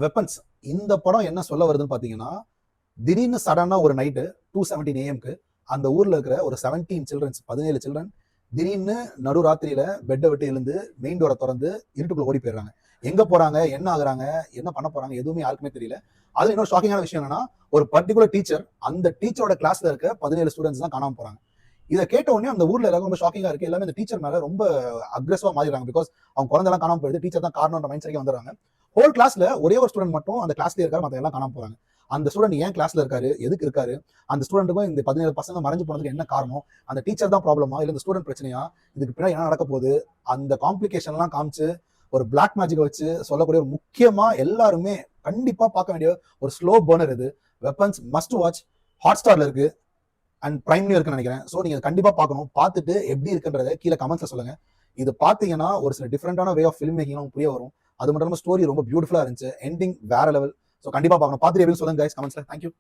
Weapons இந்த படம் என்ன சொல்ல வருதுன்னு பாத்தீங்கன்னா, திடீர்னு சடனா ஒரு நைட்டு 2:17 AM அந்த ஊர்ல இருக்கிற ஒரு 17 சில்ட்ரன்ஸ் 17 சில்ட்ரன் திடீர்னு நடுராத்திரியில பெட்டை விட்டு எழுந்து மெயின் டோரை திறந்து இருட்டுக்குள்ள ஓடி போயிடுறாங்க. எங்க போறாங்க, என்ன ஆகுறாங்க, என்ன பண்ண போறாங்க எதுவுமே யாருக்குமே தெரியல. அது இன்னொரு ஷாக்கிங்கான விஷயம் என்னன்னா, ஒரு பர்டிகுலர் டீச்சர் அந்த டீச்சரோட கிளாஸ்ல இருக்க 17 ஸ்டூடெண்ட்ஸ் தான் காணாம போறாங்க. இதை கேட்ட உடனே அந்த ஊர்ல எல்லாரும் ரொம்ப ஷாக்கிங்கா இருக்கு. எல்லாமே அந்த டீச்சர் மேல ரொம்ப அக்ரெசிவா மாறிடுறாங்க. பிகாஸ் அவங்க குழந்தைலாம் காணாம போயிடுது, டீச்சர் தான் காரணம்ன்ற மைண்ட் செட்க்கு வந்துடுறாங்க. ஹோல் கிளாஸ்ல ஒரே ஒரு ஸ்டூடெண்ட் மட்டும் அந்த கிளாஸ்லயே இருக்காரு, மத்த எல்லாம் காணாம போறாங்க. அந்த ஸ்டூடெண்ட் ஏன் கிளாஸ்ல இருக்காரு, எதுக்கு இருக்காரு, அந்த ஸ்டூடெண்ட்டுக்கும் இந்த 17 பசங்க மறைஞ்சு போனதுக்கு என்ன காரணம், அந்த டீச்சர் தான் ப்ராப்ளமா இல்ல இந்த ஸ்டூடெண்ட் பிரச்சனையா, இதுக்கு பின்னாடி என்ன நடக்க போகுது, அந்த காம்ப்ளிகேஷன் எல்லாம் காமிச்சு ஒரு பிளாக் மேஜிக் வச்சு சொல்லக்கூடிய ஒரு முக்கியமா எல்லாருமே கண்டிப்பா பார்க்க வேண்டிய ஒரு ஸ்லோ பர்னர் இது. Weapons must watch. ஹாட் ஸ்டார்ல இருக்கு அண்ட் பிரைம்லயும் இருக்குன்னு நினைக்கிறேன். ஸோ நீங்க கண்டிப்பா பார்க்கணும். பார்த்துட்டு எப்படி இருக்குன்றத கீழே கமெண்ட்ஸ்ல சொல்லுங்க. இது பார்த்தீங்கன்னா ஒரு சில டிஃப்ரெண்டான வே ஆஃப் ஃபில்ம் மேக்கிங் புரிய வரும். அது மட்டும் இல்லாமல் ஸ்டோரி ரொம்ப பியூட்டிஃபுல்லா இருந்துச்சு. எண்டிங் வேற லெவல். ஸோ கண்டிப்பா பார்க்கணும். பார்த்துட்டு எப்படி சொல்லுங்க கைஸ் கமெண்ட்ஸ்ல. தேங்க்யூ.